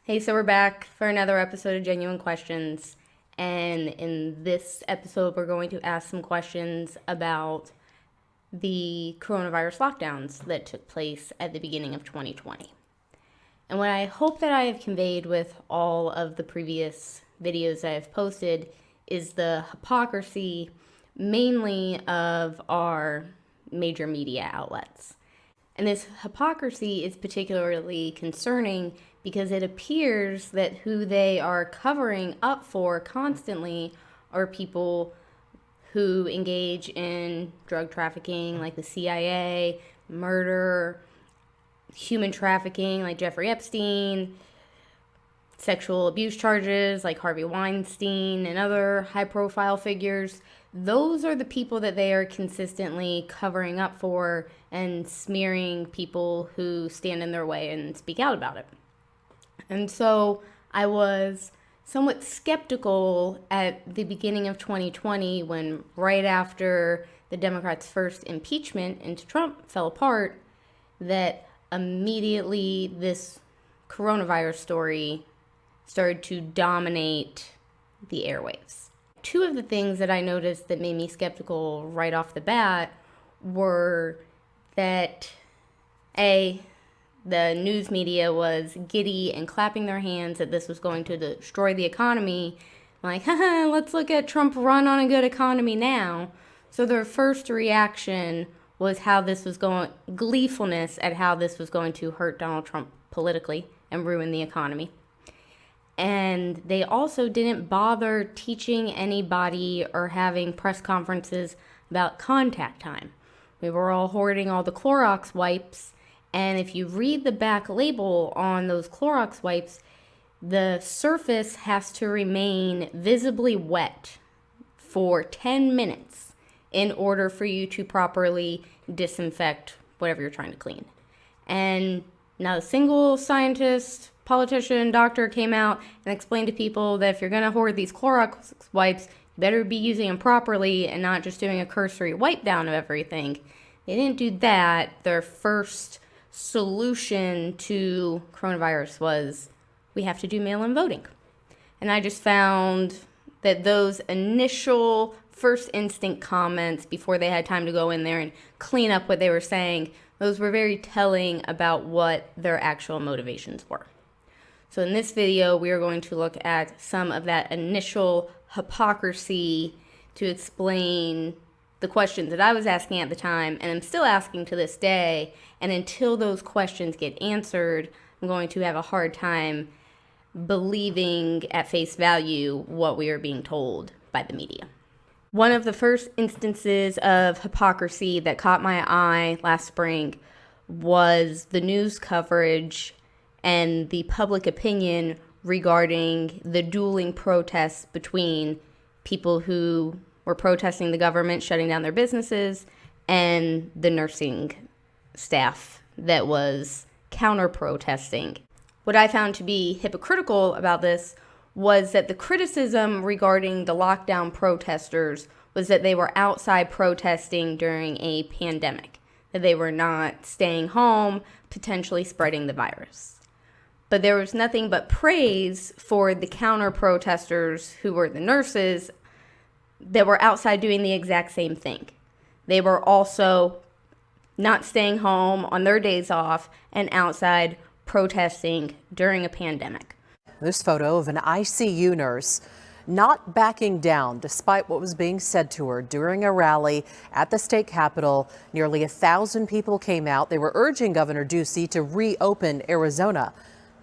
Hey, so we're back for another episode of Genuine Questions. And in this episode, we're going to ask some questions about the coronavirus lockdowns that took place at the beginning of 2020. And what I hope that I have conveyed with all of the previous videos I have posted is the hypocrisy mainly of our major media outlets. And this hypocrisy is particularly concerning because it appears that who they are covering up for constantly are people who engage in drug trafficking, like the CIA, murder, human trafficking, like Jeffrey Epstein, sexual abuse charges, like Harvey Weinstein, and other high-profile figures. Those are the people that they are consistently covering up for and smearing people who stand in their way and speak out about it. And so I was somewhat skeptical at the beginning of 2020 when, right after the Democrats' first impeachment into Trump fell apart, that immediately this coronavirus story started to dominate the airwaves. Two of the things that I noticed that made me skeptical right off the bat were that, A, the news media was giddy and clapping their hands that this was going to destroy the economy. Like, haha, let's look at Trump run on a good economy now. So their first reaction was how this was going, gleefulness at how this was going to hurt Donald Trump politically and ruin the economy. And they also didn't bother teaching anybody or having press conferences about contact time. We were all hoarding all the Clorox wipes, and if you read the back label on those Clorox wipes, the surface has to remain visibly wet for 10 minutes in order for you to properly disinfect whatever you're trying to clean. And not a single scientist, politician, doctor came out and explained to people that if you're going to hoard these Clorox wipes, you better be using them properly and not just doing a cursory wipe down of everything. They didn't do that. Their first solution to coronavirus was, we have to do mail-in voting. And I just found that those initial first instinct comments before they had time to go in there and clean up what they were saying, those were very telling about what their actual motivations were. So in this video, we are going to look at some of that initial hypocrisy to explain the questions that I was asking at the time, and I'm still asking to this day. And until those questions get answered, I'm going to have a hard time believing at face value what we are being told by the media. One of the first instances of hypocrisy that caught my eye last spring was the news coverage and the public opinion regarding the dueling protests between people who were protesting the government shutting down their businesses and the nursing staff that was counter-protesting. What I found to be hypocritical about this was that the criticism regarding the lockdown protesters was that they were outside protesting during a pandemic, that they were not staying home, potentially spreading the virus. But there was nothing but praise for the counter-protesters who were the nurses that were outside doing the exact same thing. They were also not staying home on their days off and outside protesting during a pandemic. This photo of an ICU nurse not backing down despite what was being said to her during a rally at the state capitol. Nearly 1,000 people came out. They were urging Governor Ducey to reopen Arizona.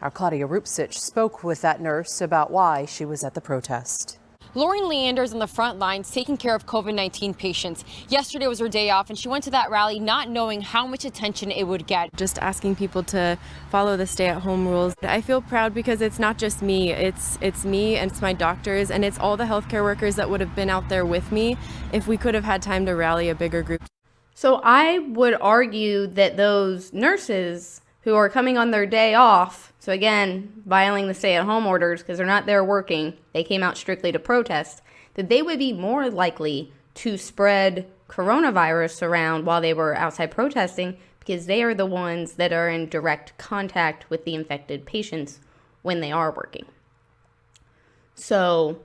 Our Claudia Rupsich spoke with that nurse about why she was at the protest. Lauren Leander's on the front lines taking care of COVID-19 patients. Yesterday was her day off, and she went to that rally not knowing how much attention it would get. Just asking people to follow the stay-at-home rules. I feel proud because it's not just me. It's me and it's my doctors, and it's all the healthcare workers that would have been out there with me if we could have had time to rally a bigger group. So I would argue that those nurses who are coming on their day off, so again, violating the stay-at-home orders because they're not there working, they came out strictly to protest, that they would be more likely to spread coronavirus around while they were outside protesting because they are the ones that are in direct contact with the infected patients when they are working. So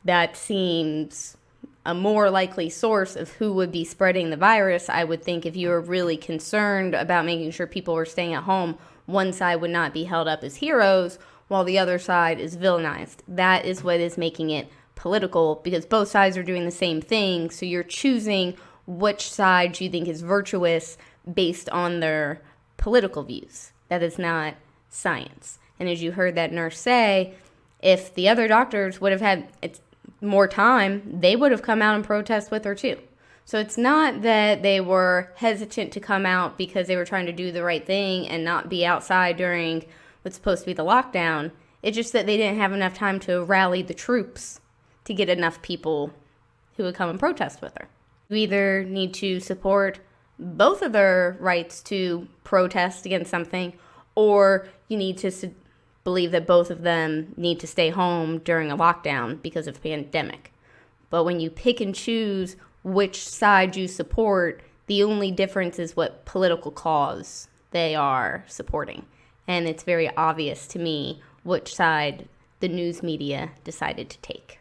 that seems a more likely source of who would be spreading the virus. I would think if you were really concerned about making sure people were staying at home, one side would not be held up as heroes while the other side is villainized. That is what is making it political, because both sides are doing the same thing. So you're choosing which side you think is virtuous based on their political views. That is not science. And as you heard that nurse say, if the other doctors would have had more time, they would have come out and protest with her too. So it's not that they were hesitant to come out because they were trying to do the right thing and not be outside during what's supposed to be the lockdown. It's just that they didn't have enough time to rally the troops to get enough people who would come and protest with her. You either need to support both of their rights to protest against something, or you need to believe that both of them need to stay home during a lockdown because of the pandemic. But when you pick and choose which side you support, the only difference is what political cause they are supporting. And it's very obvious to me which side the news media decided to take.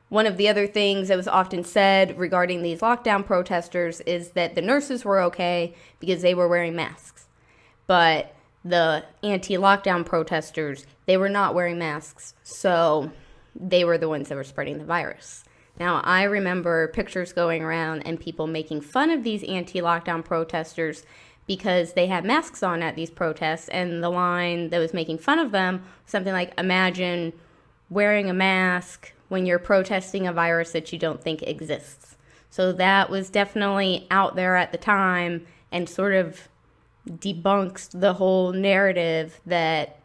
One of the other things that was often said regarding these lockdown protesters is that the nurses were okay because they were wearing masks. But the anti-lockdown protesters, they were not wearing masks, so they were the ones that were spreading the virus. Now, I remember pictures going around and people making fun of these anti-lockdown protesters because they had masks on at these protests, and the line that was making fun of them was something like, imagine wearing a mask when you're protesting a virus that you don't think exists. So that was definitely out there at the time and sort of debunks the whole narrative that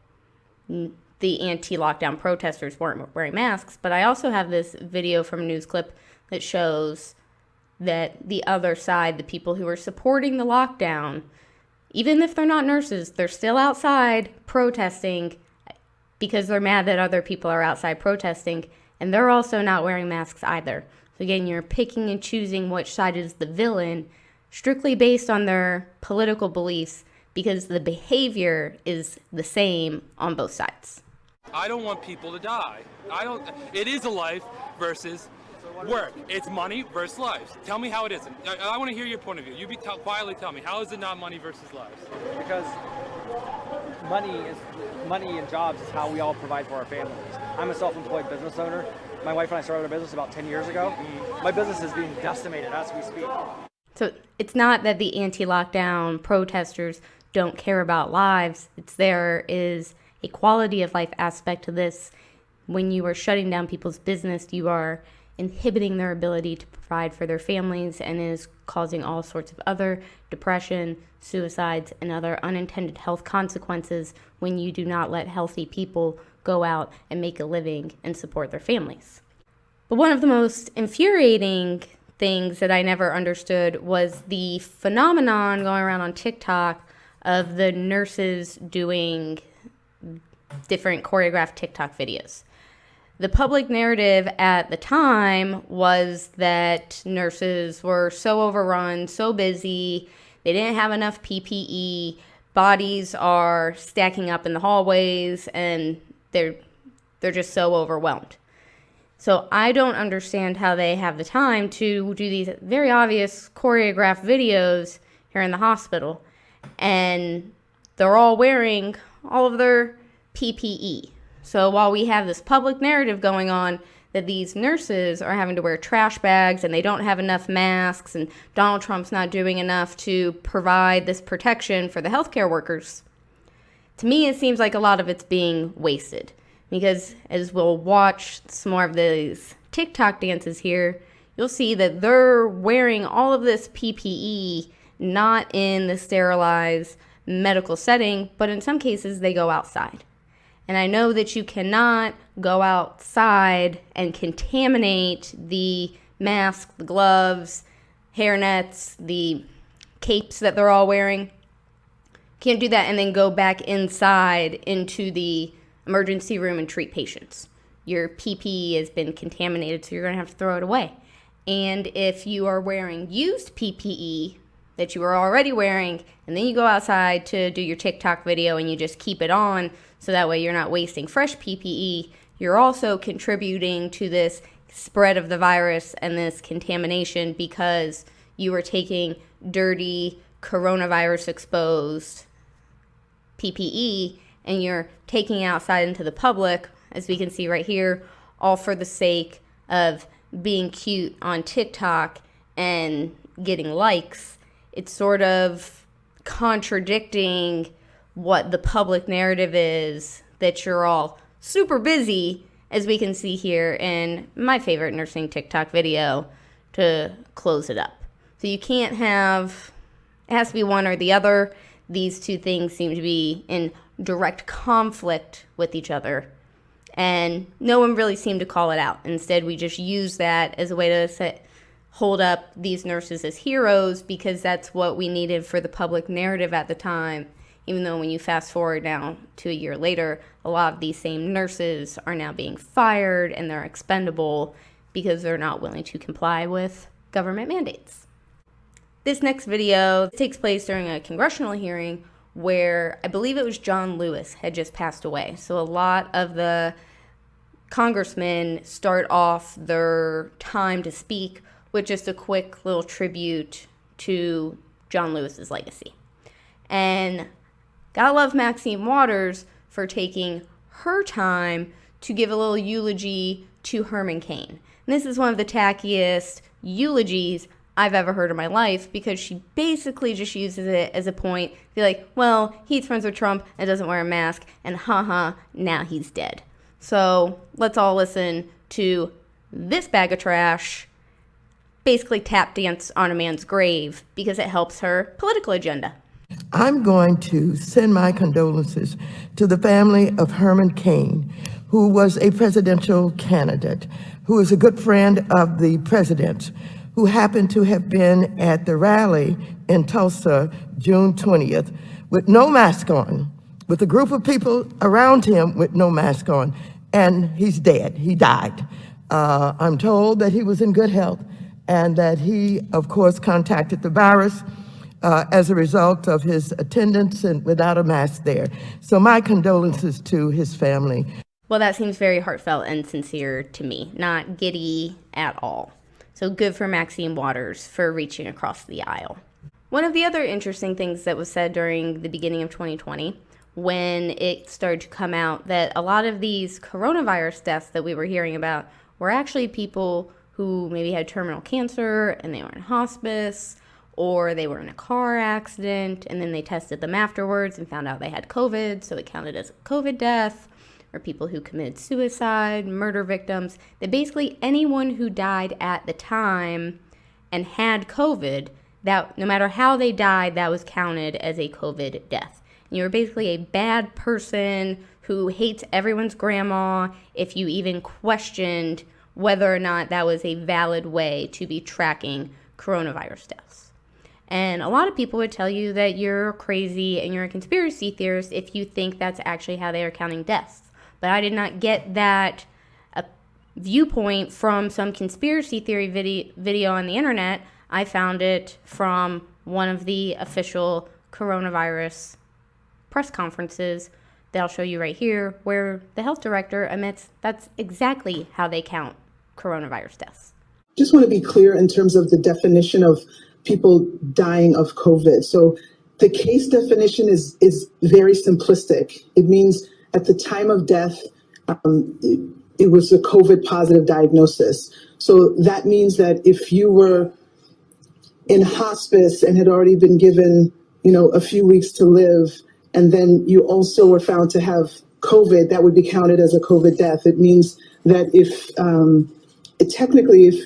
the anti-lockdown protesters weren't wearing masks. But I also have this video from a news clip that shows that the other side, the people who are supporting the lockdown, even if they're not nurses, they're still outside protesting because they're mad that other people are outside protesting, and they're also not wearing masks either. So again, you're picking and choosing which side is the villain strictly based on their political beliefs, because the behavior is the same on both sides. I don't want people to die. It is a life versus work. It's money versus lives. Tell me how it isn't. I want to hear your point of view. You quietly tell me, how is it not money versus lives? Because money and jobs is how we all provide for our families. I'm a self-employed business owner. My wife and I started our business about 10 years ago. My business is being decimated as we speak. So it's not that the anti-lockdown protesters don't care about lives. There is a quality of life aspect to this. When you are shutting down people's business, you are inhibiting their ability to provide for their families, and is causing all sorts of other depression, suicides, and other unintended health consequences when you do not let healthy people go out and make a living and support their families. But one of the most infuriating things that I never understood was the phenomenon going around on TikTok of the nurses doing different choreographed TikTok videos. The public narrative at the time was that nurses were so overrun, so busy, they didn't have enough PPE, bodies are stacking up in the hallways, and they're just so overwhelmed. So I don't understand how they have the time to do these very obvious choreographed videos here in the hospital, and they're all wearing all of their PPE. So while we have this public narrative going on that these nurses are having to wear trash bags and they don't have enough masks and Donald Trump's not doing enough to provide this protection for the healthcare workers, to me it seems like a lot of it's being wasted. Because as we'll watch some more of these TikTok dances here, you'll see that they're wearing all of this PPE not in the sterilized medical setting, but in some cases they go outside. And I know that you cannot go outside and contaminate the mask, the gloves, hairnets, the capes that they're all wearing. Can't do that and then go back inside into the emergency room and treat patients. Your PPE has been contaminated, so you're going to have to throw it away. And if you are wearing used PPE that you were already wearing, and then you go outside to do your TikTok video and you just keep it on So that way you're not wasting fresh PPE. You're also contributing to this spread of the virus and this contamination because you are taking dirty, coronavirus exposed PPE and you're taking it outside into the public, as we can see right here, all for the sake of being cute on TikTok and getting likes. It's sort of contradicting what the public narrative is, that you're all super busy, as we can see here in my favorite nursing TikTok video to close it up. So you can't have, it has to be one or the other. These two things seem to be in direct conflict with each other. And no one really seemed to call it out. Instead, we just use that as a way to hold up these nurses as heroes because that's what we needed for the public narrative at the time. Even though when you fast forward now to a year later, a lot of these same nurses are now being fired and they're expendable because they're not willing to comply with government mandates. This next video takes place during a congressional hearing where I believe it was John Lewis had just passed away. So a lot of the congressmen start off their time to speak with just a quick little tribute to John Lewis's legacy. And gotta love Maxine Waters for taking her time to give a little eulogy to Herman Cain. And this is one of the tackiest eulogies I've ever heard in my life because she basically just uses it as a point to be like, well, he's friends with Trump and doesn't wear a mask, and haha, now he's dead. So let's all listen to this bag of trash basically tap dance on a man's grave because it helps her political agenda. I'm going to send my condolences to the family of Herman Cain, who was a presidential candidate, who is a good friend of the president, who happened to have been at the rally in Tulsa, June 20th, with no mask on, with a group of people around him with no mask on, and he's dead. He died. I'm told that he was in good health and that he, of course, contacted the virus as a result of his attendance and without a mask there. So my condolences to his family. Well, that seems very heartfelt and sincere to me, not giddy at all. So good for Maxine Waters for reaching across the aisle. One of the other interesting things that was said during the beginning of 2020, when it started to come out that a lot of these coronavirus deaths that we were hearing about were actually people who maybe had terminal cancer and they were in hospice, or they were in a car accident and then they tested them afterwards and found out they had COVID, so it counted as a COVID death, or people who committed suicide, murder victims, that basically anyone who died at the time and had COVID, that no matter how they died, that was counted as a COVID death. And you were basically a bad person who hates everyone's grandma if you even questioned whether or not that was a valid way to be tracking coronavirus deaths. And a lot of people would tell you that you're crazy and you're a conspiracy theorist if you think that's actually how they are counting deaths. But I did not get that viewpoint from some conspiracy theory video on the internet. I found it from one of the official coronavirus press conferences that I'll show you right here, where the health director admits that's exactly how they count coronavirus deaths. Just want to be clear in terms of the definition of people dying of COVID. So the case definition is very simplistic. It means at the time of death, it was a COVID positive diagnosis. So that means that if you were in hospice and had already been given, a few weeks to live, and then you also were found to have COVID, that would be counted as a COVID death. It means that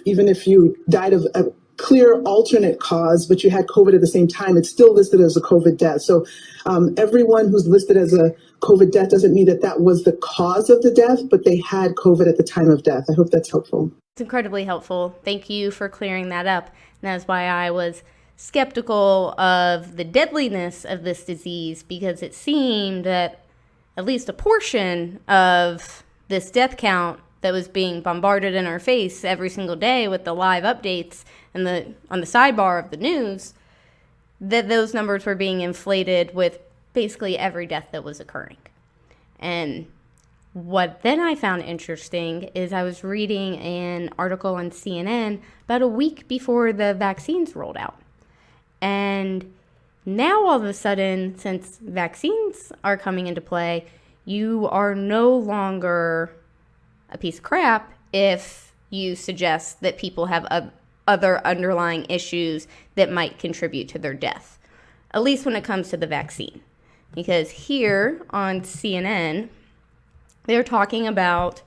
even if you died of a clear alternate cause, but you had COVID at the same time, it's still listed as a COVID death. So everyone who's listed as a COVID death doesn't mean that that was the cause of the death, but they had COVID at the time of death. I hope that's helpful. It's incredibly helpful. Thank you for clearing that up. And that's why I was skeptical of the deadliness of this disease, because it seemed that at least a portion of this death count that was being bombarded in our face every single day with the live updates and on the sidebar of the news, that those numbers were being inflated with basically every death that was occurring. And what then I found interesting is I was reading an article on CNN about a week before the vaccines rolled out. And now all of a sudden, since vaccines are coming into play, you are no longer a piece of crap if you suggest that people have other underlying issues that might contribute to their death, at least when it comes to the vaccine. Because here on CNN, they're talking about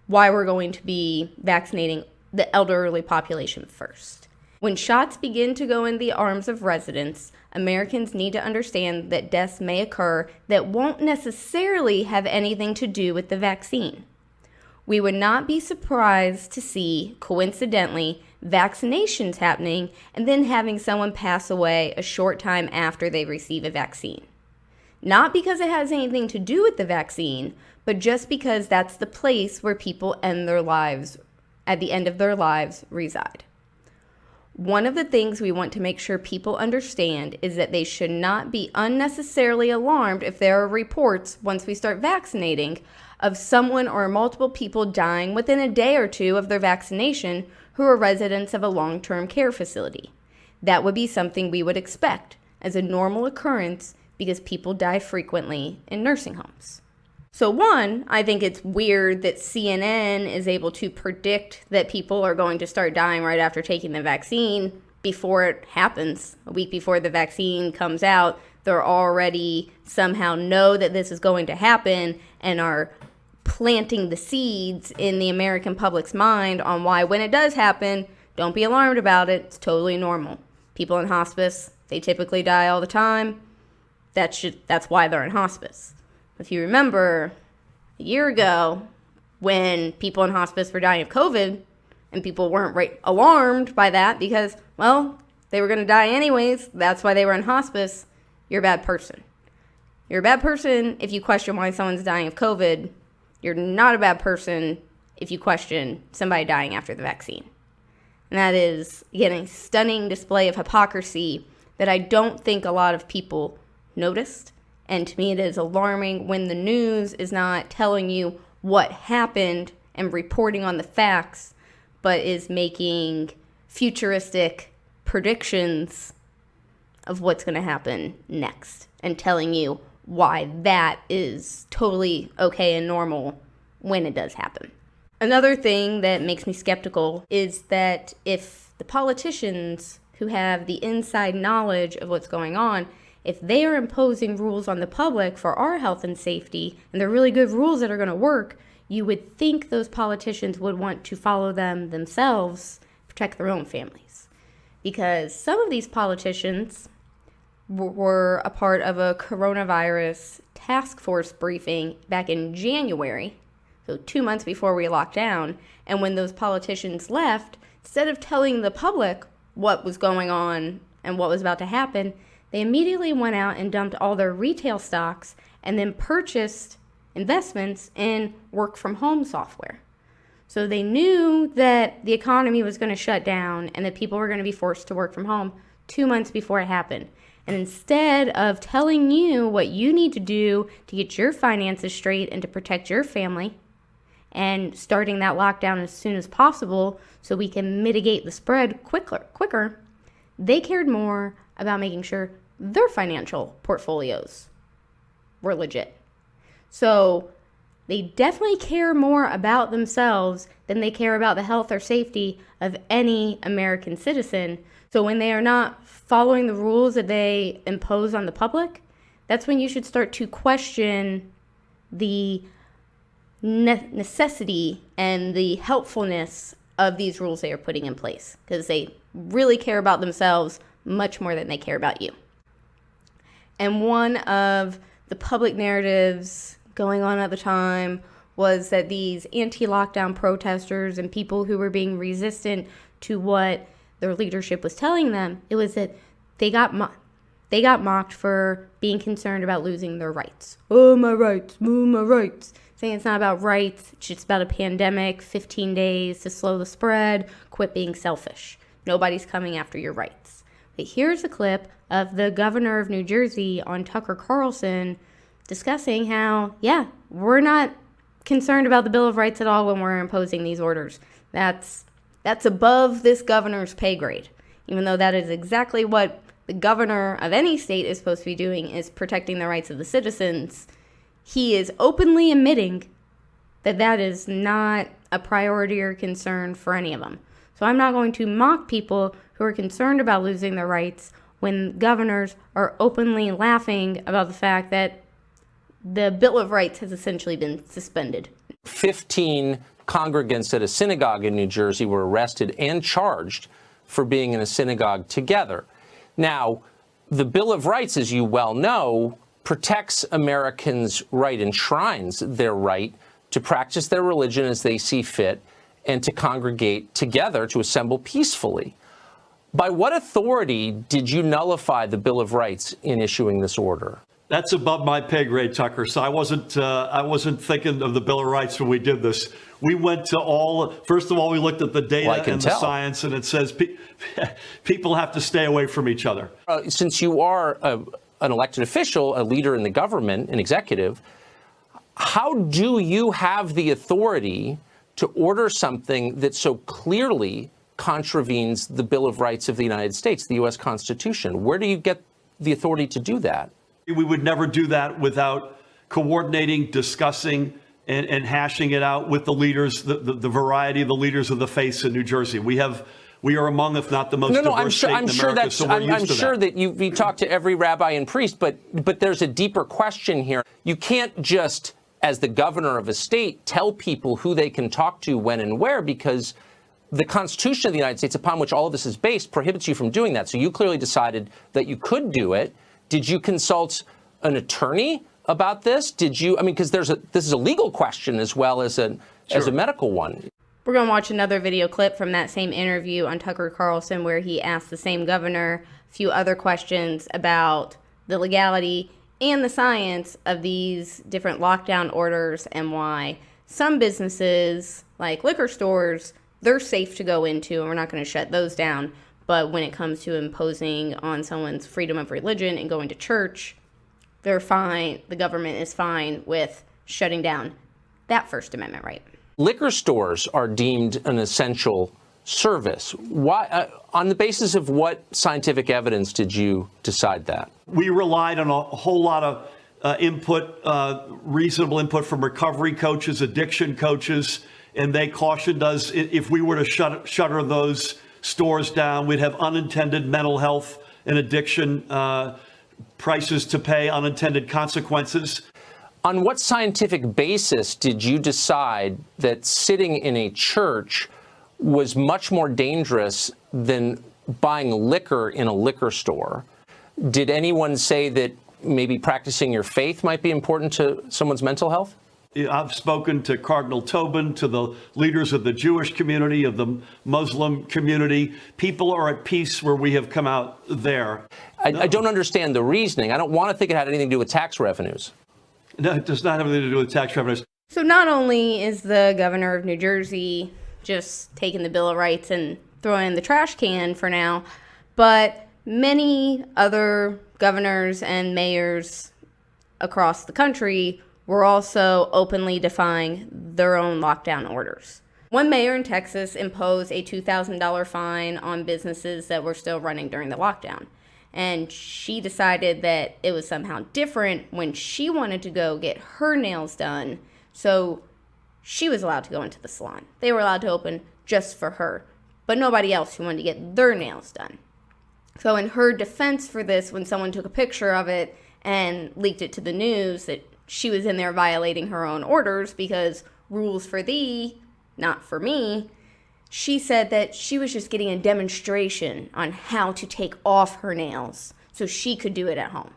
why we're going to be vaccinating the elderly population first. When shots begin to go in the arms of residents, Americans need to understand that deaths may occur that won't necessarily have anything to do with the vaccine. We would not be surprised to see, coincidentally, vaccinations happening and then having someone pass away a short time after they receive a vaccine. Not because it has anything to do with the vaccine, but just because that's the place where people end their lives, at the end of their lives, reside. One of the things we want to make sure people understand is that they should not be unnecessarily alarmed if there are reports, once we start vaccinating, of someone or multiple people dying within a day or two of their vaccination who are residents of a long-term care facility. That would be something we would expect as a normal occurrence because people die frequently in nursing homes. So one, I think it's weird that CNN is able to predict that people are going to start dying right after taking the vaccine before it happens. A week before the vaccine comes out, they're already somehow know that this is going to happen and are planting the seeds in the American public's mind on why when it does happen, don't be alarmed about it. It's totally normal. People in hospice, they typically die all the time. That's why they're in hospice. If you remember a year ago when people in hospice were dying of COVID and people weren't alarmed by that because, well, they were going to die anyways. That's why they were in hospice. You're a bad person. You're a bad person if you question why someone's dying of COVID. You're not a bad person if you question somebody dying after the vaccine. And that is, again, a stunning display of hypocrisy that I don't think a lot of people noticed. And to me, it is alarming when the news is not telling you what happened and reporting on the facts, but is making futuristic predictions of what's going to happen next and telling you why that is totally okay and normal when it does happen. Another thing that makes me skeptical is that if the politicians who have the inside knowledge of what's going on, if they are imposing rules on the public for our health and safety, and they're really good rules that are going to work, you would think those politicians would want to follow them themselves, protect their own families. Because some of these politicians were a part of a coronavirus task force briefing back in January, so 2 months before we locked down. And when those politicians left, instead of telling the public what was going on and what was about to happen, they immediately went out and dumped all their retail stocks and then purchased investments in work from home software. So they knew that the economy was going to shut down and that people were going to be forced to work from home 2 months before it happened. And instead of telling you what you need to do to get your finances straight and to protect your family and starting that lockdown as soon as possible so we can mitigate the spread quicker, they cared more about making sure their financial portfolios were legit. So they definitely care more about themselves than they care about the health or safety of any American citizen. So when they are not following the rules that they impose on the public, that's when you should start to question the necessity and the helpfulness of these rules they are putting in place, because they really care about themselves much more than they care about you. And one of the public narratives going on at the time was that these anti-lockdown protesters and people who were being resistant to what their leadership was telling them, it was that they got mocked for being concerned about losing their rights. Oh, my rights, my rights. Saying it's not about rights, it's just about a pandemic, 15 days to slow the spread, quit being selfish. Nobody's coming after your rights. But here's a clip of the governor of New Jersey on Tucker Carlson discussing how, yeah, we're not concerned about the Bill of Rights at all when we're imposing these orders. That's above this governor's pay grade, even though that is exactly what the governor of any state is supposed to be doing, is protecting the rights of the citizens. He is openly admitting that that is not a priority or concern for any of them. So I'm not going to mock people who are concerned about losing their rights when governors are openly laughing about the fact that the Bill of Rights has essentially been suspended. 15 congregants at a synagogue in New Jersey were arrested and charged for being in a synagogue together. Now, the Bill of Rights, as you well know, protects Americans' right, enshrines their right to practice their religion as they see fit and to congregate together, to assemble peacefully. By what authority did you nullify the Bill of Rights in issuing this order? That's above my pay grade, Tucker. So I wasn't thinking of the Bill of Rights when we did this. We went to first of all, we looked at the data and the science, and it says people have to stay away from each other. Since you are an elected official, a leader in the government, an executive, how do you have the authority to order something that so clearly contravenes the Bill of Rights of the United States, the U.S. Constitution? Where do you get the authority to do that? We would never do that without coordinating, discussing, and hashing it out with the leaders, the variety of the leaders of the faith in New Jersey. We are among, if not the most diverse state in America, I'm sure that you talk to every rabbi and priest, but there's a deeper question here. You can't just, as the governor of a state, tell people who they can talk to when and where, because the Constitution of the United States, upon which all of this is based, prohibits you from doing that. So you clearly decided that you could do it. Did you consult an attorney about this? Because this is a legal question as well as a medical one. We're going to watch another video clip from that same interview on Tucker Carlson where he asked the same governor a few other questions about the legality and the science of these different lockdown orders and why some businesses, like liquor stores, they're safe to go into and we're not going to shut those down. But when it comes to imposing on someone's freedom of religion and going to church, they're fine. The government is fine with shutting down that First Amendment right. Liquor stores are deemed an essential service. Why, on the basis of what scientific evidence did you decide that? We relied on a whole lot of input, reasonable input from recovery coaches, addiction coaches, and they cautioned us if we were to shutter those stores down, we'd have unintended mental health and addiction prices to pay, unintended consequences. On what scientific basis did you decide that sitting in a church was much more dangerous than buying liquor in a liquor store? Did anyone say that maybe practicing your faith might be important to someone's mental health? I've spoken to Cardinal Tobin, to the leaders of the Jewish community, of the Muslim community. People are at peace where we have come out there. I don't understand the reasoning. I don't want to think it had anything to do with tax revenues. No, it does not have anything to do with tax revenues. So not only is the governor of New Jersey just taking the Bill of Rights and throwing it in the trash can for now, but many other governors and mayors across the country were also openly defying their own lockdown orders. One mayor in Texas imposed a $2,000 fine on businesses that were still running during the lockdown. And she decided that it was somehow different when she wanted to go get her nails done. So she was allowed to go into the salon. They were allowed to open just for her, but nobody else who wanted to get their nails done. So in her defense for this, when someone took a picture of it and leaked it to the news that she was in there violating her own orders because rules for thee, not for me, she said that she was just getting a demonstration on how to take off her nails so she could do it at home.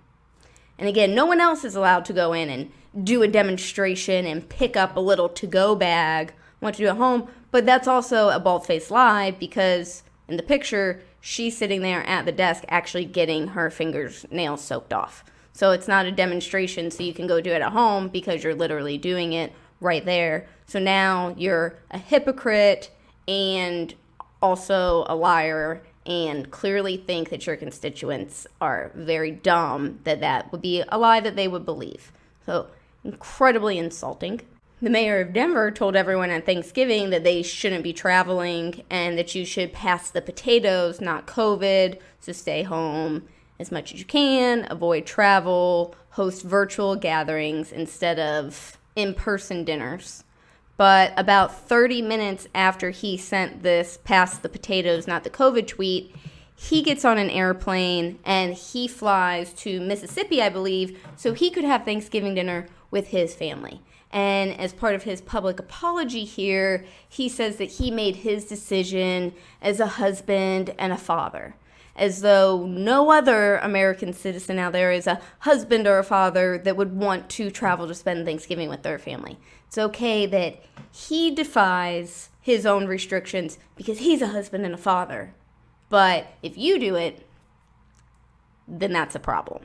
And again, no one else is allowed to go in and do a demonstration and pick up a little to-go bag, what to do at home, but that's also a bald-faced lie because in the picture, she's sitting there at the desk actually getting her fingernails soaked off. So it's not a demonstration so you can go do it at home because you're literally doing it right there. So now you're a hypocrite and also a liar and clearly think that your constituents are very dumb, that would be a lie that they would believe. So, incredibly insulting. The mayor of Denver told everyone at Thanksgiving that they shouldn't be traveling and that you should pass the potatoes, not COVID, so stay home as much as you can, avoid travel, host virtual gatherings instead of in-person dinners. But about 30 minutes after he sent this pass the potatoes, not the COVID tweet, he gets on an airplane and he flies to Mississippi, I believe, so he could have Thanksgiving dinner with his family. And as part of his public apology here, he says that he made his decision as a husband and a father, as though no other American citizen out there is a husband or a father that would want to travel to spend Thanksgiving with their family. It's okay that he defies his own restrictions because he's a husband and a father. But if you do it, then that's a problem.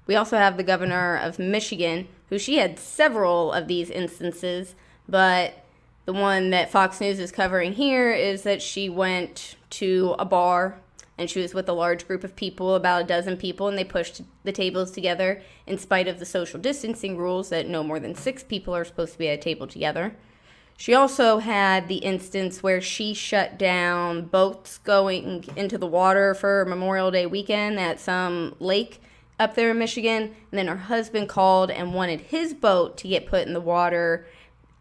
We also have the governor of Michigan, who she had several of these instances, but the one that Fox News is covering here is that she went to a bar and she was with a large group of people, about a dozen people, and they pushed the tables together in spite of the social distancing rules that no more than 6 people are supposed to be at a table together. She also had the instance where she shut down boats going into the water for Memorial Day weekend at some lake up there in Michigan, and then her husband called and wanted his boat to get put in the water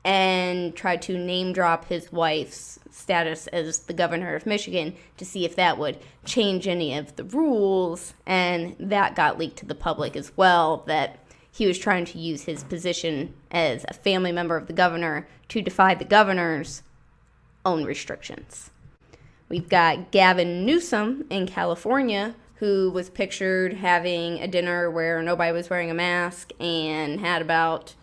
and tried to name drop his wife's status as the governor of Michigan to see if that would change any of the rules, and that got leaked to the public as well, that he was trying to use his position as a family member of the governor to defy the governor's own restrictions. We've got Gavin Newsom in California, who was pictured having a dinner where nobody was wearing a mask and had about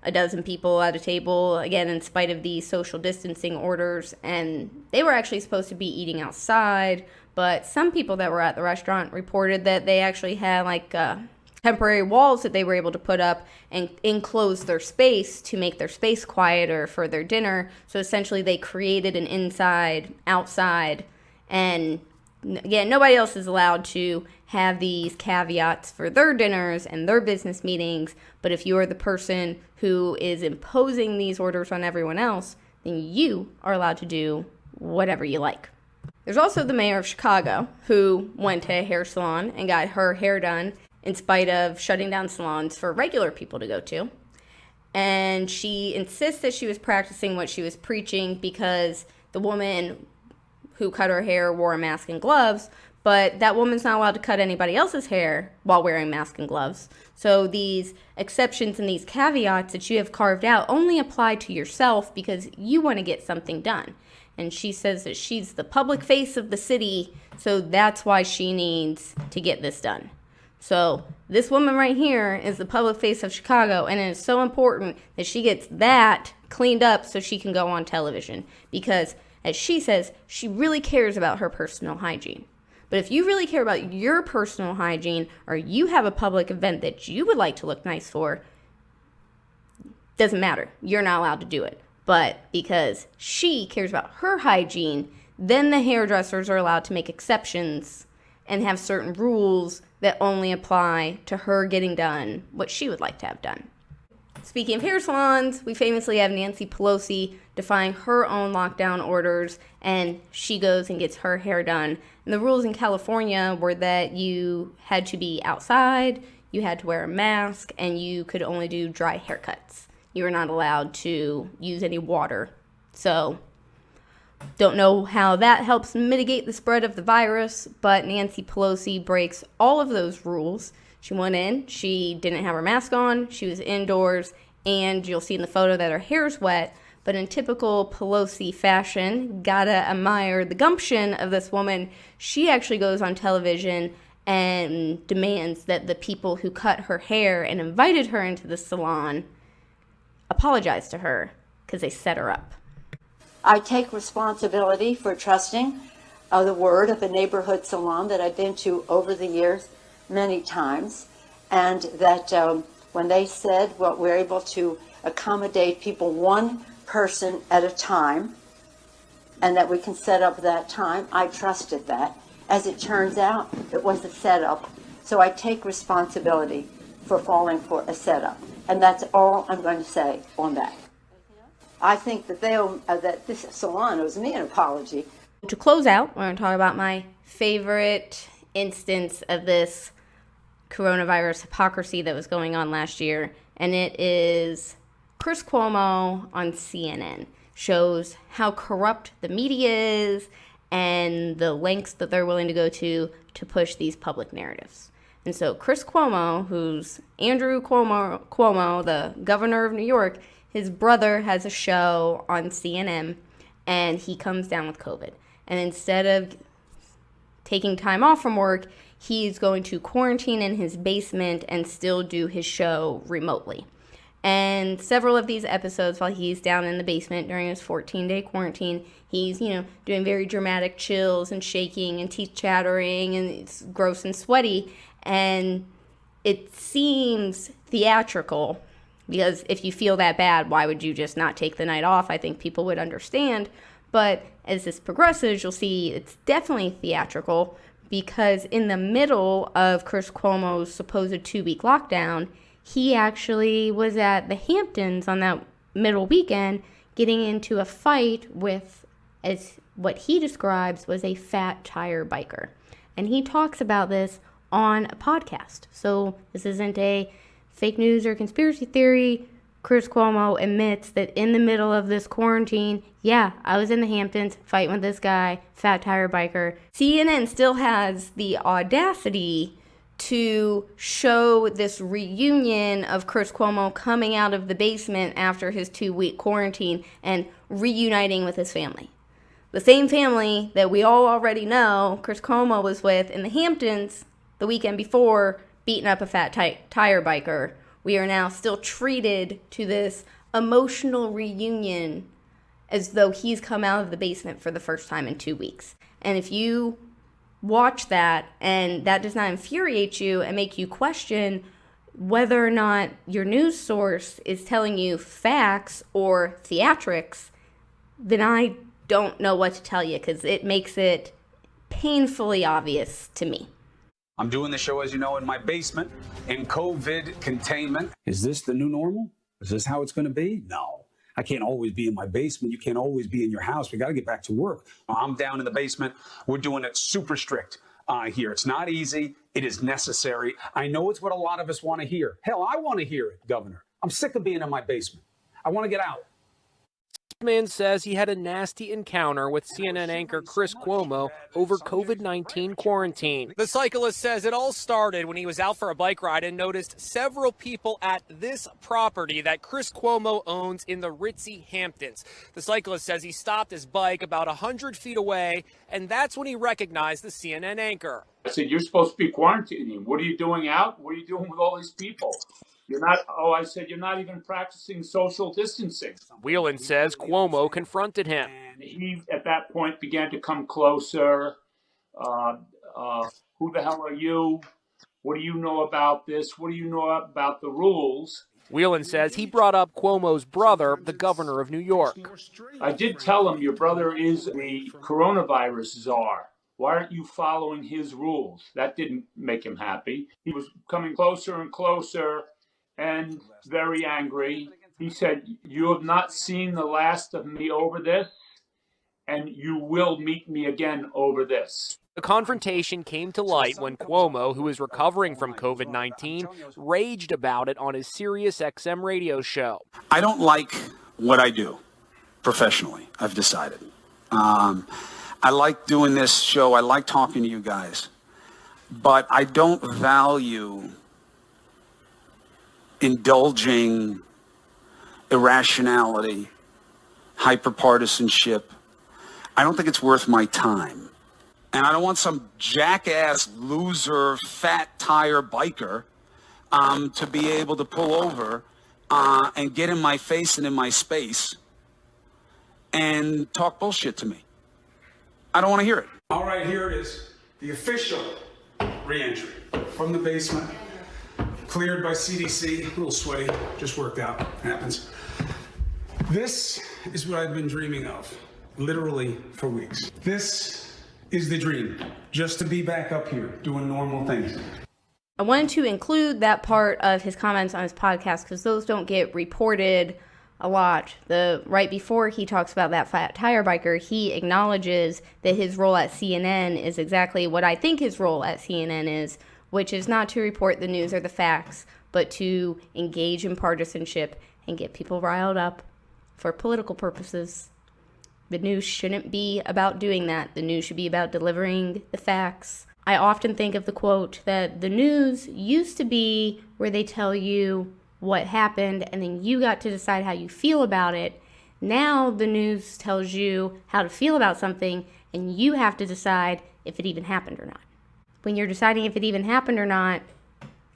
a dozen people at a table, again, in spite of the social distancing orders. And they were actually supposed to be eating outside, but some people that were at the restaurant reported that they actually had like temporary walls that they were able to put up and enclose their space to make their space quieter for their dinner. So essentially they created an inside, outside, and again, nobody else is allowed to have these caveats for their dinners and their business meetings, but if you are the person who is imposing these orders on everyone else, then you are allowed to do whatever you like. There's also the mayor of Chicago, who went to a hair salon and got her hair done in spite of shutting down salons for regular people to go to. And she insists that she was practicing what she was preaching because the woman who cut her hair wore a mask and gloves, but that woman's not allowed to cut anybody else's hair while wearing mask and gloves. So these exceptions and these caveats that you have carved out only apply to yourself because you want to get something done. And she says that she's the public face of the city, so that's why she needs to get this done. So this woman right here is the public face of Chicago, and it is so important that she gets that cleaned up so she can go on television because, as she says, she really cares about her personal hygiene. But if you really care about your personal hygiene or you have a public event that you would like to look nice for, doesn't matter. You're not allowed to do it. But because she cares about her hygiene, then the hairdressers are allowed to make exceptions and have certain rules that only apply to her getting done what she would like to have done. Speaking of hair salons, we famously have Nancy Pelosi defying her own lockdown orders, and she goes and gets her hair done. And the rules in California were that you had to be outside, you had to wear a mask, and you could only do dry haircuts. You were not allowed to use any water. So, don't know how that helps mitigate the spread of the virus, but Nancy Pelosi breaks all of those rules. She went in, she didn't have her mask on, she was indoors, and you'll see in the photo that her hair's wet. But in typical Pelosi fashion, gotta admire the gumption of this woman. She actually goes on television and demands that the people who cut her hair and invited her into the salon apologize to her because they set her up. I take responsibility for trusting the word of a neighborhood salon that I've been to over the years many times, and that when they said, well, we're able to accommodate people one person at a time, and that we can set up that time, I trusted that. As it turns out, it was a setup. So I take responsibility for falling for a setup. And that's all I'm going to say on that. I think that that this salon owes me an apology. To close out, we're going to talk about my favorite instance of this coronavirus hypocrisy that was going on last year, and it is Chris Cuomo on CNN. Shows how corrupt the media is and the lengths that they're willing to go to push these public narratives. And so Chris Cuomo, who's Andrew Cuomo, the governor of New York, his brother has a show on CNN, and he comes down with COVID. And instead of taking time off from work, he's going to quarantine in his basement and still do his show remotely. And several of these episodes, while he's down in the basement during his 14-day quarantine, he's, doing very dramatic chills and shaking and teeth chattering, and it's gross and sweaty. And it seems theatrical, because if you feel that bad, why would you just not take the night off? I think people would understand. But as this progresses, you'll see it's definitely theatrical, because in the middle of Chris Cuomo's supposed 2-week lockdown, he actually was at the Hamptons on that middle weekend getting into a fight with, as what he describes, was a fat tire biker. And he talks about this on a podcast. So this isn't a fake news or conspiracy theory. Chris Cuomo admits that in the middle of this quarantine, yeah, I was in the Hamptons fighting with this guy, fat tire biker. CNN still has the audacity to show this reunion of Chris Cuomo coming out of the basement after his 2-week quarantine and reuniting with his family. The same family that we all already know Chris Cuomo was with in the Hamptons the weekend before, beating up a fat tire biker. We are now still treated to this emotional reunion as though he's come out of the basement for the first time in 2 weeks. And if you watch that and that does not infuriate you and make you question whether or not your news source is telling you facts or theatrics, then I don't know what to tell you, because it makes it painfully obvious to me. I'm doing the show, as you know, in my basement in COVID containment. Is this the new normal? Is this how it's going to be? No. I can't always be in my basement. You can't always be in your house. We got to get back to work. I'm down in the basement. We're doing it super strict here. It's not easy. It is necessary. I know it's what a lot of us want to hear. Hell, I want to hear it, Governor. I'm sick of being in my basement. I want to get out. Man says he had a nasty encounter with CNN anchor Chris Cuomo over COVID-19 quarantine. The cyclist says it all started when he was out for a bike ride and noticed several people at this property that Chris Cuomo owns in the ritzy Hamptons. The cyclist says he stopped his bike about 100 feet away, and that's when he recognized the CNN anchor. I said, "You're supposed to be quarantining. What are you doing out? What are you doing with all these people? You're not," I said, "you're not even practicing social distancing." Whelan says Cuomo confronted him. And he, at that point, began to come closer. Who the hell are you? What do you know about this? What do you know about the rules? Whelan says he brought up Cuomo's brother, the governor of New York. I did tell him, your brother is the coronavirus czar. Why aren't you following his rules? That didn't make him happy. He was coming closer and closer and very angry. He said, "You have not seen the last of me over this, and you will meet me again over this." The confrontation came to light when Cuomo, who is recovering from COVID-19, raged about it on his Sirius XM radio show. I don't like what I do professionally, I've decided. I like doing this show. I like talking to you guys. But I don't value indulging irrationality, hyperpartisanship. I don't think it's worth my time. And I don't want some jackass, loser, fat tire biker to be able to pull over and get in my face and in my space and talk bullshit to me. I don't want to hear it. All right, here it is. The official re-entry from the basement. Cleared by CDC, a little sweaty, just worked out, happens. This is what I've been dreaming of, literally for weeks. This is the dream, just to be back up here doing normal things. I wanted to include that part of his comments on his podcast because those don't get reported a lot. Right before he talks about that flat tire biker, he acknowledges that his role at CNN is exactly what I think his role at CNN is, which is not to report the news or the facts, but to engage in partisanship and get people riled up for political purposes. The news shouldn't be about doing that. The news should be about delivering the facts. I often think of the quote that the news used to be where they tell you what happened and then you got to decide how you feel about it. Now the news tells you how to feel about something and you have to decide if it even happened or not. When you're deciding if it even happened or not,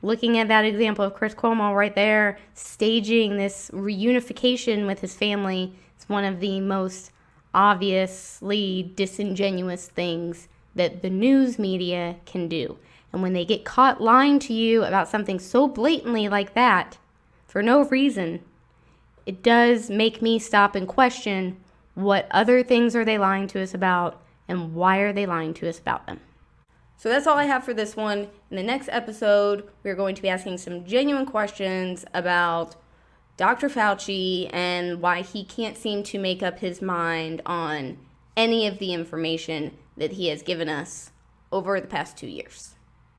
looking at that example of Chris Cuomo right there, staging this reunification with his family, is one of the most obviously disingenuous things that the news media can do. And when they get caught lying to you about something so blatantly like that, for no reason, it does make me stop and question what other things are they lying to us about and why are they lying to us about them. So that's all I have for this one. In the next episode, we're going to be asking some genuine questions about Dr. Fauci and why he can't seem to make up his mind on any of the information that he has given us over the past 2 years.